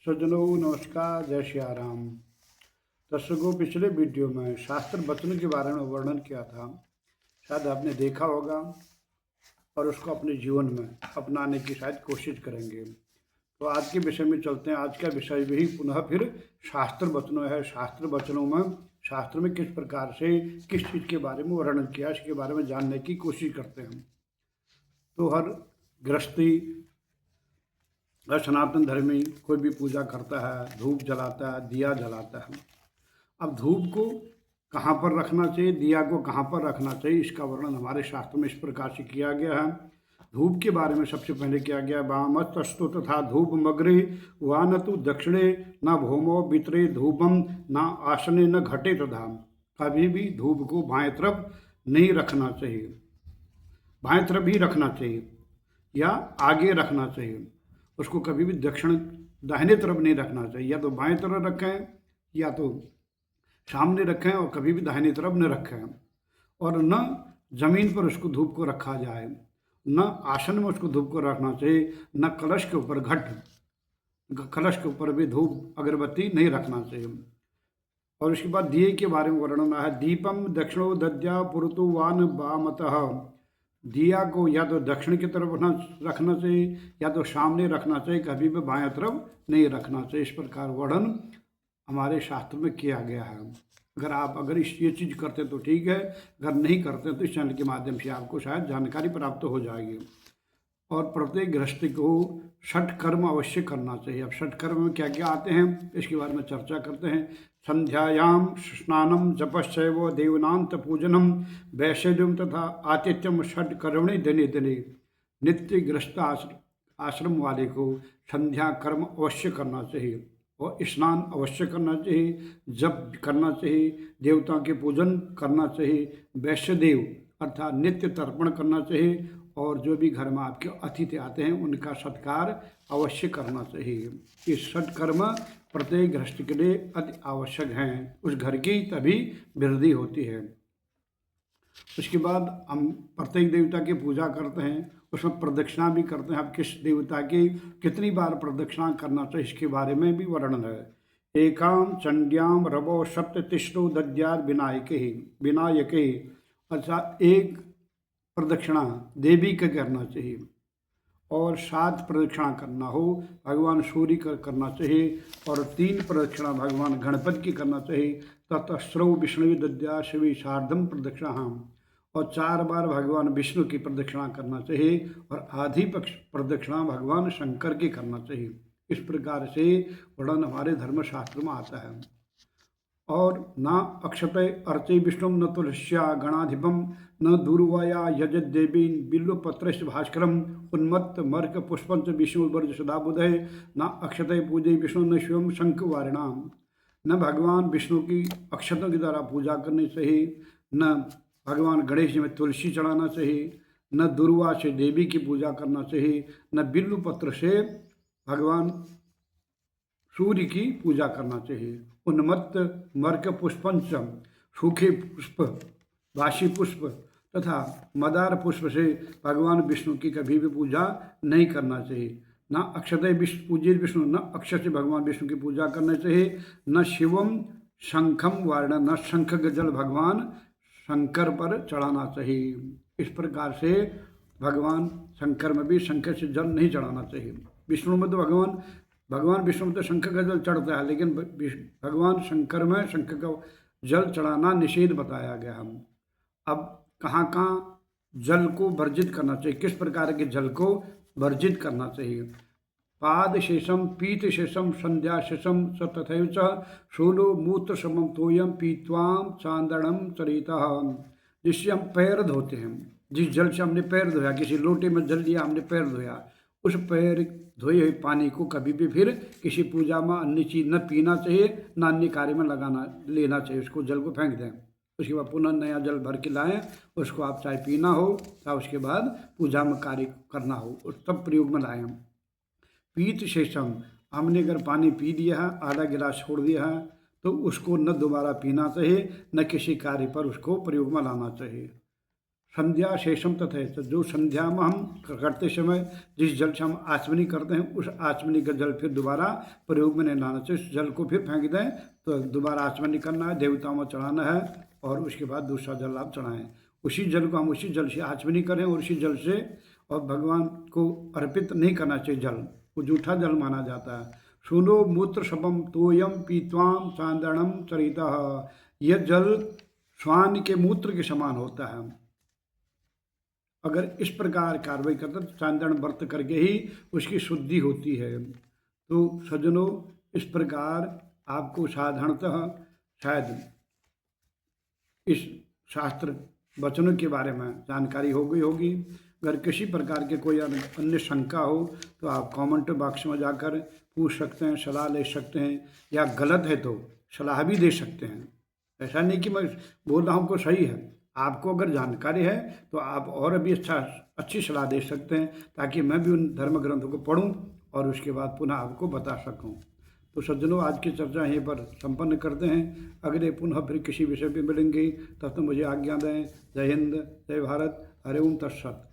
सज्जनों नमस्कार, जय सिया राम। दर्शकों, पिछले वीडियो में शास्त्र वचन के बारे में वर्णन किया था। शायद आपने देखा होगा और उसको अपने जीवन में अपनाने की शायद कोशिश करेंगे। तो आज के विषय में चलते हैं। आज का विषय भी पुनः फिर शास्त्र वचनों है। शास्त्र वचनों में शास्त्र में किस प्रकार से किस चीज़ के बारे में वर्णन किया, इसके बारे में जानने की कोशिश करते हैं। तो हर गृहस्थी, हर सनातन धर्मी कोई भी पूजा करता है, धूप जलाता है, दिया जलाता है। अब धूप को कहाँ पर रखना चाहिए, दिया को कहाँ पर रखना चाहिए, इसका वर्णन हमारे शास्त्र में इस प्रकार से किया गया है। धूप के बारे में सबसे पहले किया गया, वामस्तु तथा धूप मग्रे वा न तो दक्षिणे न भौमो वितरे धूपम न आसने न घटे तथा। कभी भी धूप को बाएं तरफ नहीं रखना चाहिए, बाएं तरफ ही रखना चाहिए या आगे रखना चाहिए। उसको कभी भी दक्षिण दाहिने तरफ नहीं रखना चाहिए, या तो बाएं तरफ रखें या तो सामने रखें, और कभी भी दाहिनी तरफ न रखें। और न जमीन पर उसको धूप को रखा जाए, न आसन में उसको धूप को रखना चाहिए, न कलश के ऊपर कलश के ऊपर भी धूप अगरबत्ती नहीं रखना चाहिए। और उसके बाद दिए के बारे में वर्णन है, दीपम दक्षिणो दद्या पुरतु वान वामतः। दिया को या तो दक्षिण की तरफ रखना चाहिए या तो सामने रखना चाहिए, कभी भी बाएं तरफ नहीं रखना चाहिए। इस प्रकार वर्णन हमारे शास्त्र में किया गया है। अगर ये चीज़ करते तो ठीक है, अगर नहीं करते तो इस चैनल के माध्यम से आपको शायद जानकारी प्राप्त हो जाएगी। और प्रत्येक गृहस्थी को षट कर्म अवश्य करना चाहिए। अब षट कर्म में क्या क्या आते हैं, इसके बारे में चर्चा करते हैं। संध्यायाम स्नानम जपश्चैव देवनांत पूजनम वैशल्यम तथा आतिथ्यम षट कर्मणि दिने दिने। नित्य गृहस्थ आश्रम वाले को संध्या कर्म अवश्य करना चाहिए, और स्नान अवश्य करना चाहिए, जप करना चाहिए, देवता के पूजन करना चाहिए, वैश्यदेव अर्थात नित्य तर्पण करना चाहिए, और जो भी घर में आपके अतिथि आते हैं उनका सत्कार अवश्य करना चाहिए। ये सत्कर्म प्रत्येक गृहस्थ के लिए अति आवश्यक हैं, उस घर की तभी वृद्धि होती है। उसके बाद हम प्रत्येक देवता की पूजा करते हैं, उसमें प्रदक्षिणा भी करते हैं। अब किस देवता की कितनी बार प्रदक्षिणा करना चाहिए, इसके बारे में भी वर्णन है। एकाम चंड्याम रवो सप्ततिष्ठो दद्यात् विनायके। अच्छा, एक प्रदक्षिणा देवी का करना चाहिए, और 7 प्रदक्षिणा करना हो भगवान सूर्य का करना चाहिए, और 3 प्रदक्षिणा भगवान गणपति की करना चाहिए। ततस्रौ विष्णु दद्या शिवी सार्धम प्रदक्षिणा, और 4 बार भगवान विष्णु की प्रदक्षिणा करना चाहिए, और आधी पक्ष प्रदक्षिणा भगवान शंकर की करना चाहिए। इस प्रकार से वर्णन हमारे धर्मशास्त्र में आता है। और न अक्षतय अर्चे विष्णु न तुलस्या गणाधिपम न दूर्वाया यजत देवी बिल्वपत्र भास्करम उन्मत्त मर्क पुष्पंच विष्णु वर्ज सदा बुधय न अक्षतय पूजे विष्णु न शिवम शंख वारिणाम। न भगवान विष्णु की अक्षतों के द्वारा पूजा करनी चाहिए, न भगवान गणेश जी में तुलसी चढ़ाना चाहिए, न दुर्वा से देवी की पूजा करना चाहिए, न बिल्वपत्र से भगवान सूर्य की पूजा करना चाहिए। उन्मत्त मर्क पुष्पंचम, सूखे पुष्प, बासी पुष्प तथा मदार पुष्प से भगवान विष्णु की कभी भी पूजा नहीं करना चाहिए। न अक्षतय पूज्य विष्णु, न अक्षर से भगवान विष्णु की पूजा करना चाहिए, न शिवम शंखम वारण, न शंख का जल भगवान शंकर पर चढ़ाना चाहिए। इस प्रकार से भगवान शंकर में भी शंकर से जल नहीं चढ़ाना चाहिए। विष्णु में तो भगवान विष्णु में तो शंकर का जल चढ़ता है, लेकिन भगवान शंकर में शंकर का जल चढ़ाना निषेध बताया गया। हम अब कहाँ कहाँ जल को वर्जित करना चाहिए, किस प्रकार के जल को वर्जित करना चाहिए। पाद शेषम पीत शेषम संध्या शेषम स तथैव च शूलो मूत्र समम तोयम पीत्वाम चांदणम चरिता। जिससे हम पैर धोते हैं, जिस जल से हमने पैर धोया, किसी लोटे में जल लिया हमने पैर धोया, उस पैर धोए हुए पानी को कभी भी फिर किसी पूजा में अन्य चीज़ न पीना चाहिए, न अन्य कार्य में लेना चाहिए। उसको जल को फेंक दें, उसके बाद पुनः नया जल भर के लाएं, उसको आप चाहे पीना हो या उसके बाद पूजा में कार्य करना हो, उस तब प्रयोग में लाएं। पीत शेषम, हमने अगर पानी पी लिया है, आधा गिलास छोड़ दिया है, तो उसको न दोबारा पीना चाहिए, न किसी कार्य पर उसको प्रयोग में लाना चाहिए। संध्या शेषम तथे, तो जो संध्या में हम करते समय जिस जल से हम आचमनी करते हैं उस आचमनी का जल फिर दोबारा प्रयोग में नहीं लाना चाहिए। उस जल को फिर फेंक दें, तो दोबारा आचमनी करना है, देवताओं में चढ़ाना है और उसके बाद दूसरा जल आप चढ़ाएं। उसी जल को हम उसी जल से आचमनी करें और उसी जल से, और भगवान को अर्पित नहीं करना चाहिए जल, वो जूठा जल माना जाता है। सुनो मूत्र शबम तोयम पीत्वाम चांदणम चरिता, यह जल श्वान के मूत्र के समान होता है। अगर इस प्रकार कार्रवाई करते तो चांदन व्रत करके ही उसकी शुद्धि होती है। तो सज्जनों, इस प्रकार आपको साधारणतः शायद इस शास्त्र वचनों के बारे में जानकारी हो गई होगी। अगर किसी प्रकार के कोई अन्य शंका हो तो आप कमेंट बॉक्स में जाकर पूछ सकते हैं, सलाह ले सकते हैं, या गलत है तो सलाह भी दे सकते हैं। ऐसा नहीं कि मैं बोल रहा हूँ को सही है, आपको अगर जानकारी है तो आप और भी अच्छी सलाह दे सकते हैं, ताकि मैं भी उन धर्म ग्रंथों को पढूं और उसके बाद पुनः आपको बता सकूं। तो सज्जनों, आज की चर्चा यहीं पर संपन्न करते हैं। अगले पुनः फिर किसी विषय पर मिलेंगे, तब तक मुझे आज्ञा दें। जय हिंद, जय भारत, हरि ओम तत्सत।